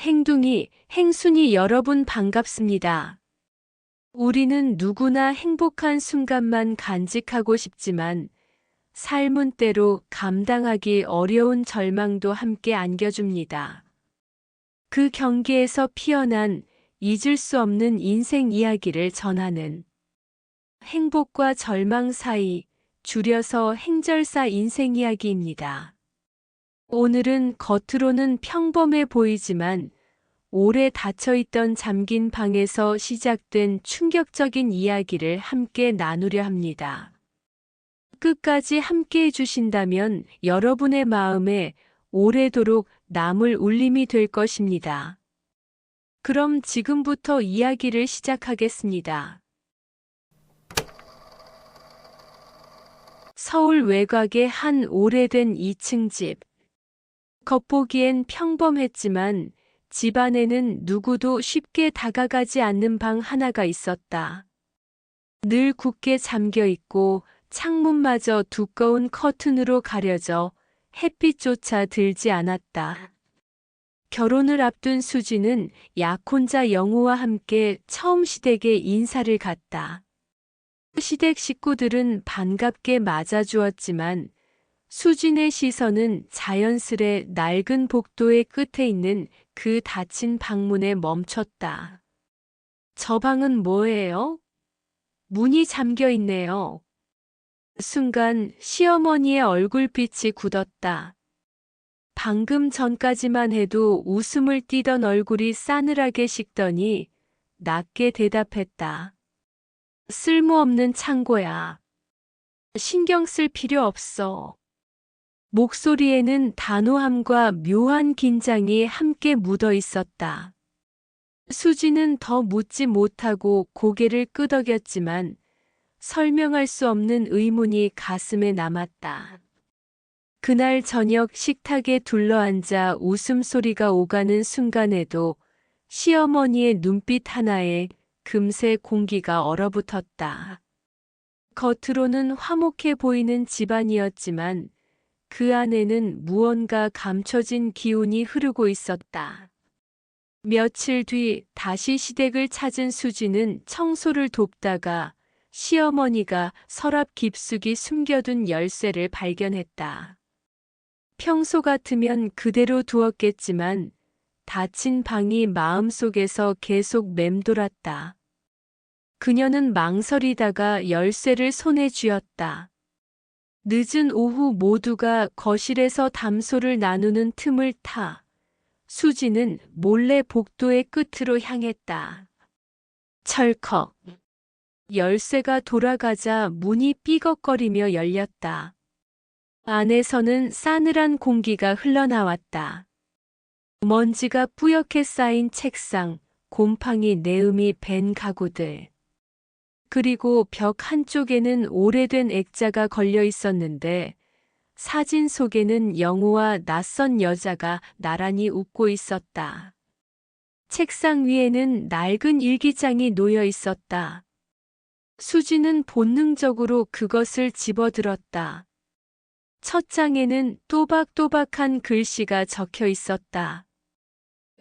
행둥이, 행순이 여러분 반갑습니다. 우리는 누구나 행복한 순간만 간직하고 싶지만 삶은 때로 감당하기 어려운 절망도 함께 안겨줍니다. 그 경계에서 피어난 잊을 수 없는 인생 이야기를 전하는 행복과 절망 사이, 줄여서 행절사 인생 이야기입니다. 오늘은 겉으로는 평범해 보이지만 오래 닫혀있던 잠긴 방에서 시작된 충격적인 이야기를 함께 나누려 합니다. 끝까지 함께 해주신다면 여러분의 마음에 오래도록 남을 울림이 될 것입니다. 그럼 지금부터 이야기를 시작하겠습니다. 서울 외곽의 한 오래된 2층 집. 겉보기엔 평범했지만 집 안에는 누구도 쉽게 다가가지 않는 방 하나가 있었다. 늘 굳게 잠겨 있고 창문마저 두꺼운 커튼으로 가려져 햇빛조차 들지 않았다. 결혼을 앞둔 수지는 약혼자 영우와 함께 처음 시댁에 인사를 갔다. 시댁 식구들은 반갑게 맞아주었지만 수진의 시선은 자연스레 낡은 복도의 끝에 있는 그 닫힌 방문에 멈췄다. 저 방은 뭐예요? 문이 잠겨 있네요. 순간 시어머니의 얼굴빛이 굳었다. 방금 전까지만 해도 웃음을 띠던 얼굴이 싸늘하게 식더니 낮게 대답했다. 쓸모없는 창고야. 신경 쓸 필요 없어. 목소리에는 단호함과 묘한 긴장이 함께 묻어 있었다. 수지는 더 묻지 못하고 고개를 끄덕였지만 설명할 수 없는 의문이 가슴에 남았다. 그날 저녁 식탁에 둘러앉아 웃음소리가 오가는 순간에도 시어머니의 눈빛 하나에 금세 공기가 얼어붙었다. 겉으로는 화목해 보이는 집안이었지만 그 안에는 무언가 감춰진 기운이 흐르고 있었다. 며칠 뒤 다시 시댁을 찾은 수지는 청소를 돕다가 시어머니가 서랍 깊숙이 숨겨둔 열쇠를 발견했다. 평소 같으면 그대로 두었겠지만 닫힌 방이 마음속에서 계속 맴돌았다. 그녀는 망설이다가 열쇠를 손에 쥐었다. 늦은 오후 모두가 거실에서 담소를 나누는 틈을 타 수지는 몰래 복도의 끝으로 향했다. 철컥. 열쇠가 돌아가자 문이 삐걱거리며 열렸다. 안에서는 싸늘한 공기가 흘러나왔다. 먼지가 뿌옇게 쌓인 책상, 곰팡이 내음이 밴 가구들. 그리고 벽 한쪽에는 오래된 액자가 걸려 있었는데 사진 속에는 영우와 낯선 여자가 나란히 웃고 있었다. 책상 위에는 낡은 일기장이 놓여 있었다. 수지는 본능적으로 그것을 집어들었다. 첫 장에는 또박또박한 글씨가 적혀 있었다.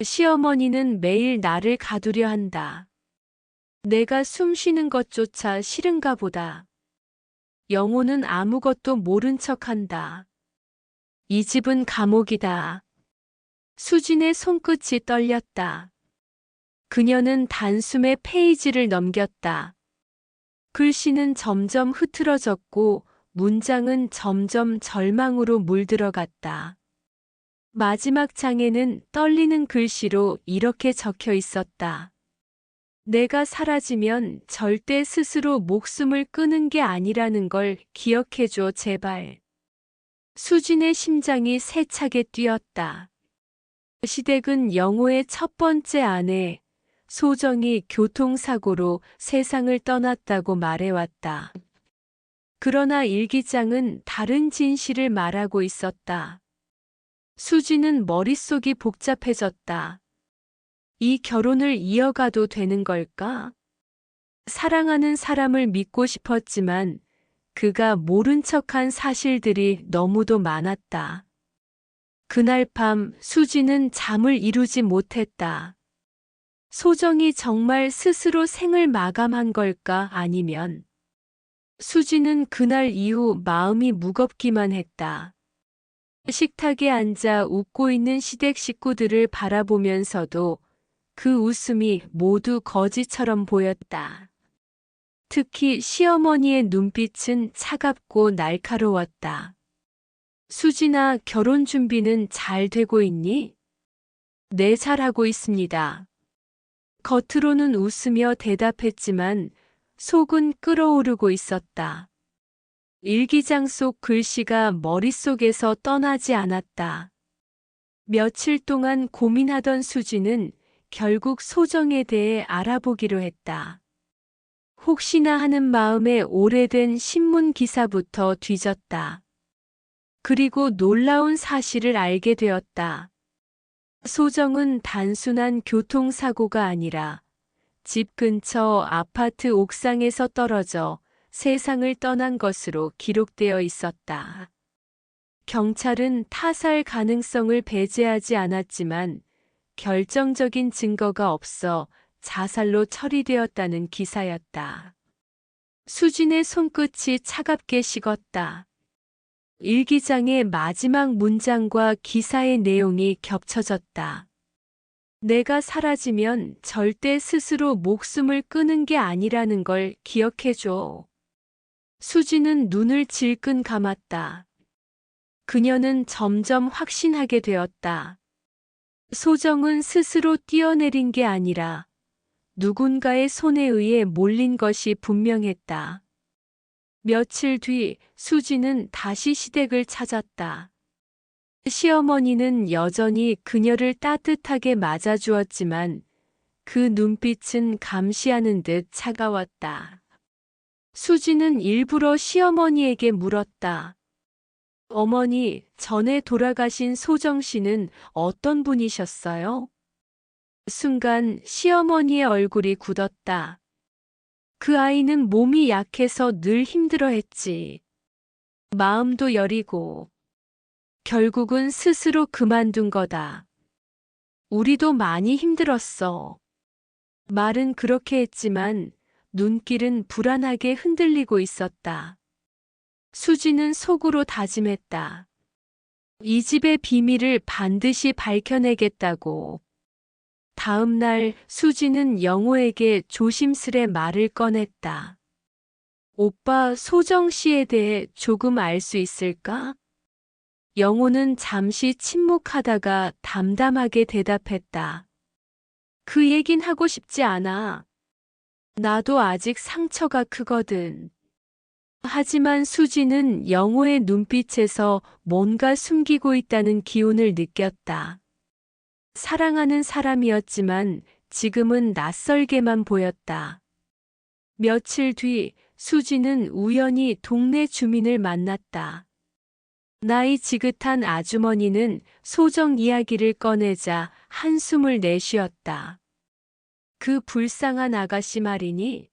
시어머니는 매일 나를 가두려 한다. 내가 숨 쉬는 것조차 싫은가 보다. 영호는 아무것도 모른 척한다. 이 집은 감옥이다. 수진의 손끝이 떨렸다. 그녀는 단숨에 페이지를 넘겼다. 글씨는 점점 흐트러졌고 문장은 점점 절망으로 물들어갔다. 마지막 장에는 떨리는 글씨로 이렇게 적혀 있었다. 내가 사라지면 절대 스스로 목숨을 끊은 게 아니라는 걸 기억해줘, 제발. 수진의 심장이 세차게 뛰었다. 시댁은 영호의 첫 번째 아내, 소정이 교통사고로 세상을 떠났다고 말해왔다. 그러나 일기장은 다른 진실을 말하고 있었다. 수지는 머릿속이 복잡해졌다. 이 결혼을 이어가도 되는 걸까? 사랑하는 사람을 믿고 싶었지만 그가 모른 척한 사실들이 너무도 많았다. 그날 밤 수지는 잠을 이루지 못했다. 소정이 정말 스스로 생을 마감한 걸까 아니면 수지는 그날 이후 마음이 무겁기만 했다. 식탁에 앉아 웃고 있는 시댁 식구들을 바라보면서도 그 웃음이 모두 거지처럼 보였다. 특히 시어머니의 눈빛은 차갑고 날카로웠다. 수진아, 결혼 준비는 잘 되고 있니? 네, 잘하고 있습니다. 겉으로는 웃으며 대답했지만 속은 끓어오르고 있었다. 일기장 속 글씨가 머릿속에서 떠나지 않았다. 며칠 동안 고민하던 수지는 결국 소정에 대해 알아보기로 했다. 혹시나 하는 마음에 오래된 신문 기사부터 뒤졌다. 그리고 놀라운 사실을 알게 되었다. 소정은 단순한 교통사고가 아니라 집 근처 아파트 옥상에서 떨어져 세상을 떠난 것으로 기록되어 있었다. 경찰은 타살 가능성을 배제하지 않았지만 결정적인 증거가 없어 자살로 처리되었다는 기사였다. 수진의 손끝이 차갑게 식었다. 일기장의 마지막 문장과 기사의 내용이 겹쳐졌다. 내가 사라지면 절대 스스로 목숨을 끊은 게 아니라는 걸 기억해줘. 수지는 눈을 질끈 감았다. 그녀는 점점 확신하게 되었다. 소정은 스스로 뛰어내린 게 아니라 누군가의 손에 의해 몰린 것이 분명했다. 며칠 뒤 수지는 다시 시댁을 찾았다. 시어머니는 여전히 그녀를 따뜻하게 맞아주었지만 그 눈빛은 감시하는 듯 차가웠다. 수지는 일부러 시어머니에게 물었다. 어머니, 전에 돌아가신 소정 씨는 어떤 분이셨어요? 순간 시어머니의 얼굴이 굳었다. 그 아이는 몸이 약해서 늘 힘들어했지. 마음도 여리고 결국은 스스로 그만둔 거다. 우리도 많이 힘들었어. 말은 그렇게 했지만 눈길은 불안하게 흔들리고 있었다. 수지는 속으로 다짐했다. 이 집의 비밀을 반드시 밝혀내겠다고. 다음 날 수지는 영호에게 조심스레 말을 꺼냈다. 오빠, 소정 씨에 대해 조금 알 수 있을까? 영호는 잠시 침묵하다가 담담하게 대답했다. 그 얘긴 하고 싶지 않아. 나도 아직 상처가 크거든. 하지만 수지는 영호의 눈빛에서 뭔가 숨기고 있다는 기운을 느꼈다. 사랑하는 사람이었지만 지금은 낯설게만 보였다. 며칠 뒤 수지는 우연히 동네 주민을 만났다. 나이 지긋한 아주머니는 소정 이야기를 꺼내자 한숨을 내쉬었다. 그 불쌍한 아가씨 말이니?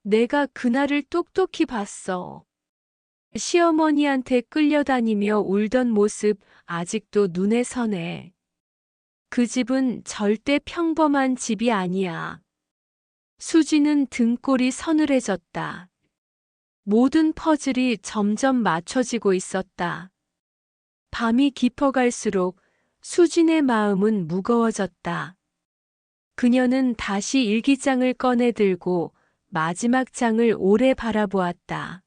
내가 그날을 똑똑히 봤어. 시어머니한테 끌려다니며 울던 모습 아직도 눈에 선해. 그 집은 절대 평범한 집이 아니야. 수지는 등골이 서늘해졌다. 모든 퍼즐이 점점 맞춰지고 있었다. 밤이 깊어갈수록 수진의 마음은 무거워졌다. 그녀는 다시 일기장을 꺼내 들고 마지막 장을 오래 바라보았다.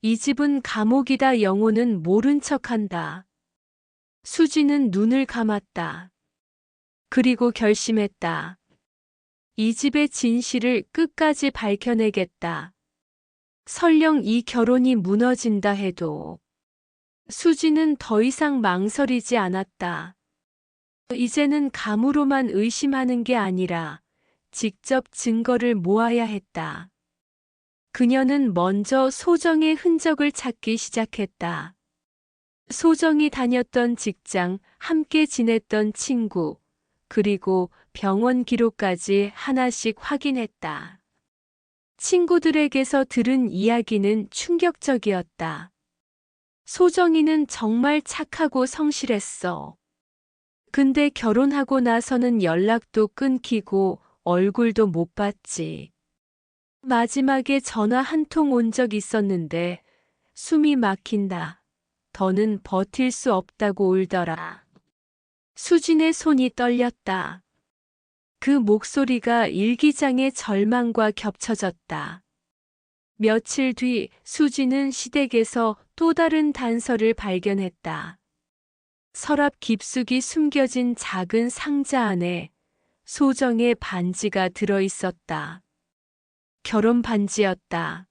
이 집은 감옥이다. 영호는 모른 척한다. 수지는 눈을 감았다. 그리고 결심했다. 이 집의 진실을 끝까지 밝혀내겠다. 설령 이 결혼이 무너진다 해도. 수지는 더 이상 망설이지 않았다. 이제는 감으로만 의심하는 게 아니라 직접 증거를 모아야 했다. 그녀는 먼저 소정의 흔적을 찾기 시작했다. 소정이 다녔던 직장, 함께 지냈던 친구, 그리고 병원 기록까지 하나씩 확인했다. 친구들에게서 들은 이야기는 충격적이었다. 소정이는 정말 착하고 성실했어. 근데 결혼하고 나서는 연락도 끊기고 얼굴도 못 봤지. 마지막에 전화 한 통 온 적 있었는데 숨이 막힌다. 더는 버틸 수 없다고 울더라. 수진의 손이 떨렸다. 그 목소리가 일기장의 절망과 겹쳐졌다. 며칠 뒤 수진은 시댁에서 또 다른 단서를 발견했다. 서랍 깊숙이 숨겨진 작은 상자 안에 소정의 반지가 들어 있었다. 결혼 반지였다.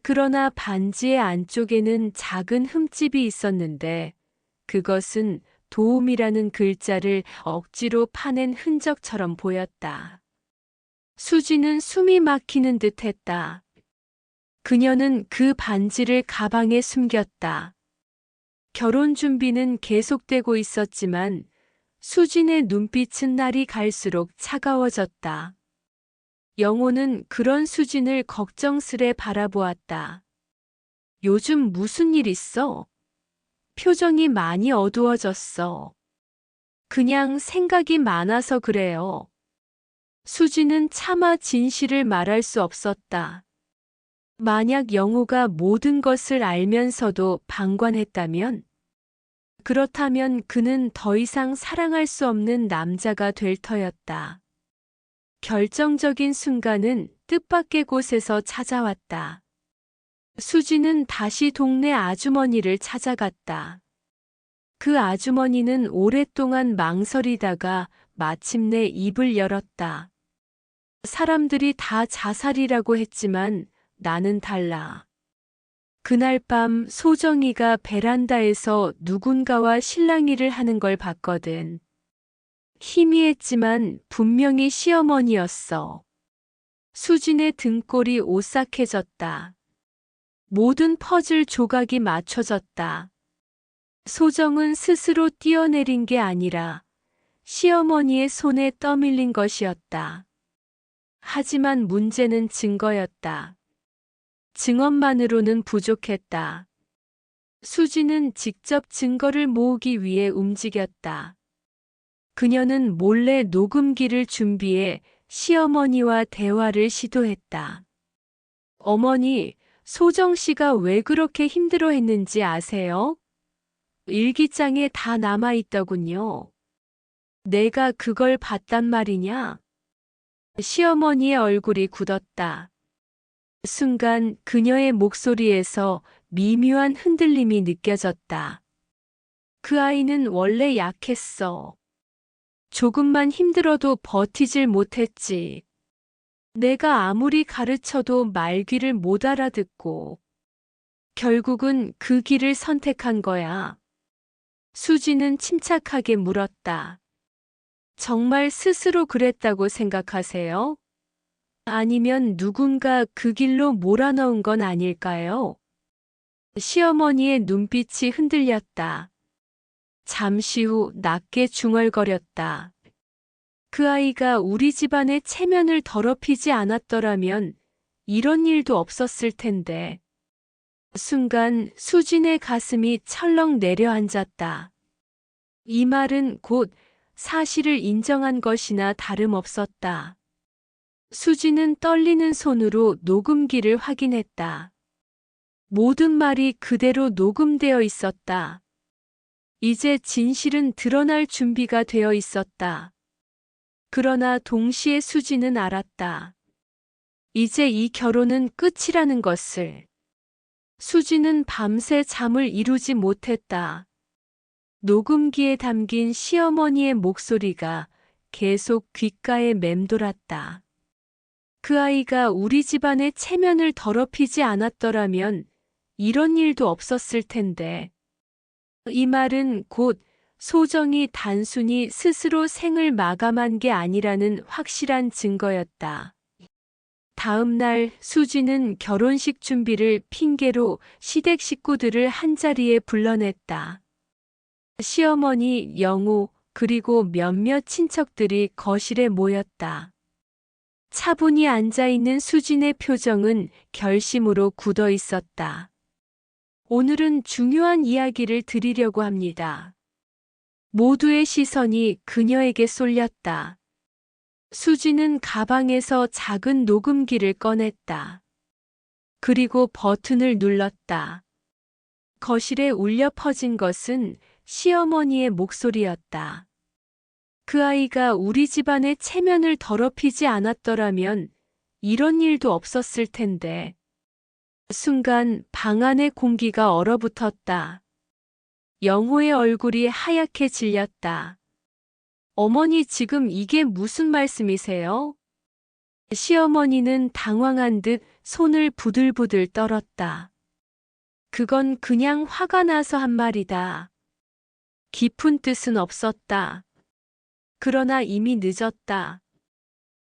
그러나 반지의 안쪽에는 작은 흠집이 있었는데 그것은 도움이라는 글자를 억지로 파낸 흔적처럼 보였다. 수지는 숨이 막히는 듯 했다. 그녀는 그 반지를 가방에 숨겼다. 결혼 준비는 계속되고 있었지만 수진의 눈빛은 날이 갈수록 차가워졌다. 영호는 그런 수진을 걱정스레 바라보았다. 요즘 무슨 일 있어? 표정이 많이 어두워졌어. 그냥 생각이 많아서 그래요. 수진은 차마 진실을 말할 수 없었다. 만약 영호가 모든 것을 알면서도 방관했다면? 그렇다면 그는 더 이상 사랑할 수 없는 남자가 될 터였다. 결정적인 순간은 뜻밖의 곳에서 찾아왔다. 수지는 다시 동네 아주머니를 찾아갔다. 그 아주머니는 오랫동안 망설이다가 마침내 입을 열었다. 사람들이 다 자살이라고 했지만 나는 달라. 그날 밤 소정이가 베란다에서 누군가와 실랑이를 하는 걸 봤거든. 희미했지만 분명히 시어머니였어. 수진의 등골이 오싹해졌다. 모든 퍼즐 조각이 맞춰졌다. 소정은 스스로 뛰어내린 게 아니라 시어머니의 손에 떠밀린 것이었다. 하지만 문제는 증거였다. 증언만으로는 부족했다. 수지는 직접 증거를 모으기 위해 움직였다. 그녀는 몰래 녹음기를 준비해 시어머니와 대화를 시도했다. 어머니, 소정 씨가 왜 그렇게 힘들어했는지 아세요? 일기장에 다 남아있더군요. 내가 그걸 봤단 말이냐? 시어머니의 얼굴이 굳었다. 순간 그녀의 목소리에서 미묘한 흔들림이 느껴졌다. 그 아이는 원래 약했어. 조금만 힘들어도 버티질 못했지. 내가 아무리 가르쳐도 말귀를 못 알아듣고 결국은 그 길을 선택한 거야. 수지는 침착하게 물었다. 정말 스스로 그랬다고 생각하세요? 아니면 누군가 그 길로 몰아넣은 건 아닐까요? 시어머니의 눈빛이 흔들렸다. 잠시 후 낮게 중얼거렸다. 그 아이가 우리 집안의 체면을 더럽히지 않았더라면 이런 일도 없었을 텐데. 순간 수진의 가슴이 철렁 내려앉았다. 이 말은 곧 사실을 인정한 것이나 다름없었다. 수진은 떨리는 손으로 녹음기를 확인했다. 모든 말이 그대로 녹음되어 있었다. 이제 진실은 드러날 준비가 되어 있었다. 그러나 동시에 수지는 알았다. 이제 이 결혼은 끝이라는 것을. 수지는 밤새 잠을 이루지 못했다. 녹음기에 담긴 시어머니의 목소리가 계속 귓가에 맴돌았다. 그 아이가 우리 집안의 체면을 더럽히지 않았더라면 이런 일도 없었을 텐데. 이 말은 곧 소정이 단순히 스스로 생을 마감한 게 아니라는 확실한 증거였다. 다음 날 수지는 결혼식 준비를 핑계로 시댁 식구들을 한자리에 불러냈다. 시어머니, 영우, 그리고 몇몇 친척들이 거실에 모였다. 차분히 앉아있는 수진의 표정은 결심으로 굳어 있었다. 오늘은 중요한 이야기를 드리려고 합니다. 모두의 시선이 그녀에게 쏠렸다. 수지는 가방에서 작은 녹음기를 꺼냈다. 그리고 버튼을 눌렀다. 거실에 울려 퍼진 것은 시어머니의 목소리였다. 그 아이가 우리 집안의 체면을 더럽히지 않았더라면 이런 일도 없었을 텐데. 순간 방 안의 공기가 얼어붙었다. 영호의 얼굴이 하얗게 질렸다. 어머니, 지금 이게 무슨 말씀이세요? 시어머니는 당황한 듯 손을 부들부들 떨었다. 그건 그냥 화가 나서 한 말이다. 깊은 뜻은 없었다. 그러나 이미 늦었다.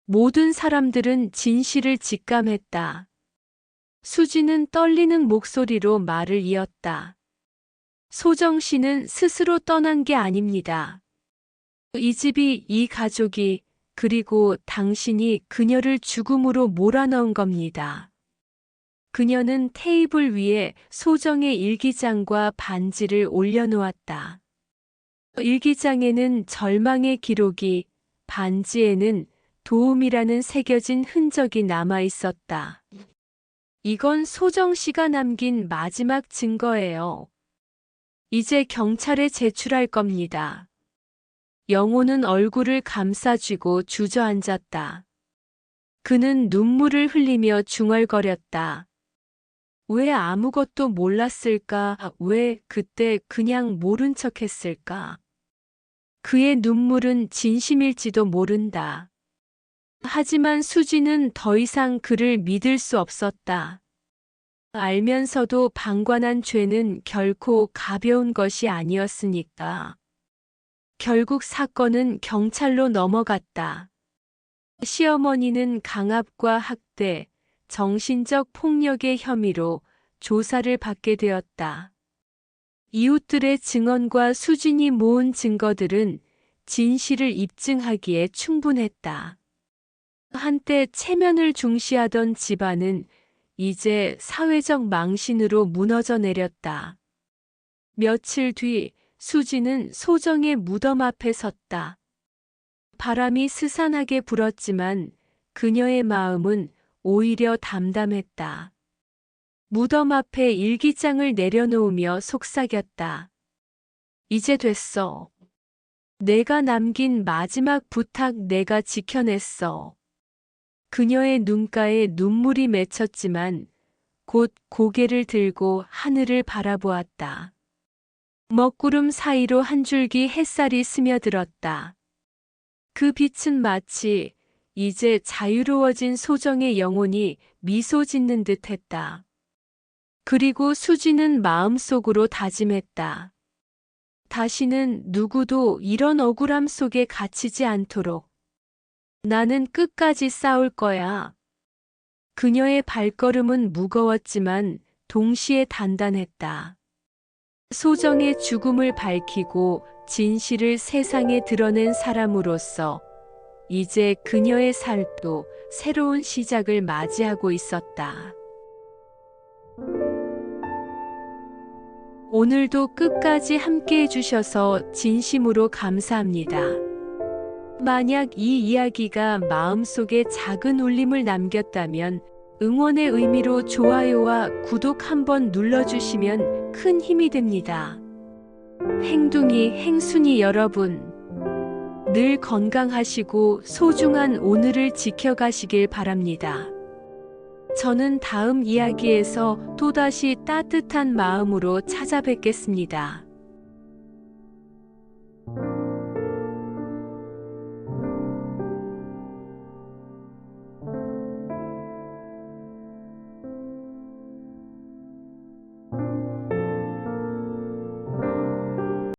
모든 사람들은 진실을 직감했다. 수지는 떨리는 목소리로 말을 이었다. 소정 씨는 스스로 떠난 게 아닙니다. 이 집이, 이 가족이, 그리고 당신이 그녀를 죽음으로 몰아넣은 겁니다. 그녀는 테이블 위에 소정의 일기장과 반지를 올려놓았다. 일기장에는 절망의 기록이, 반지에는 도움이라는 새겨진 흔적이 남아 있었다. 이건 소정 씨가 남긴 마지막 증거예요. 이제 경찰에 제출할 겁니다. 영호는 얼굴을 감싸쥐고 주저앉았다. 그는 눈물을 흘리며 중얼거렸다. 왜 아무것도 몰랐을까? 왜 그때 그냥 모른 척 했을까? 그의 눈물은 진심일지도 모른다. 하지만 수지는 더 이상 그를 믿을 수 없었다. 알면서도 방관한 죄는 결코 가벼운 것이 아니었으니까. 결국 사건은 경찰로 넘어갔다. 시어머니는 강압과 학대, 정신적 폭력의 혐의로 조사를 받게 되었다. 이웃들의 증언과 수진이 모은 증거들은 진실을 입증하기에 충분했다. 한때 체면을 중시하던 집안은 이제 사회적 망신으로 무너져 내렸다. 며칠 뒤 수지는 소정의 무덤 앞에 섰다. 바람이 스산하게 불었지만 그녀의 마음은 오히려 담담했다. 무덤 앞에 일기장을 내려놓으며 속삭였다. 이제 됐어. 내가 남긴 마지막 부탁 내가 지켜냈어. 그녀의 눈가에 눈물이 맺혔지만 곧 고개를 들고 하늘을 바라보았다. 먹구름 사이로 한 줄기 햇살이 스며들었다. 그 빛은 마치 이제 자유로워진 소정의 영혼이 미소 짓는 듯했다. 그리고 수지는 마음속으로 다짐했다. 다시는 누구도 이런 억울함 속에 갇히지 않도록. 나는 끝까지 싸울 거야. 그녀의 발걸음은 무거웠지만 동시에 단단했다. 소정의 죽음을 밝히고 진실을 세상에 드러낸 사람으로서 이제 그녀의 삶도 새로운 시작을 맞이하고 있었다. 오늘도 끝까지 함께 해주셔서 진심으로 감사합니다. 만약 이 이야기가 마음속에 작은 울림을 남겼다면 응원의 의미로 좋아요와 구독 한번 눌러주시면 큰 힘이 됩니다. 행둥이, 행순이 여러분, 늘 건강하시고 소중한 오늘을 지켜가시길 바랍니다. 저는 다음 이야기에서 또다시 따뜻한 마음으로 찾아뵙겠습니다.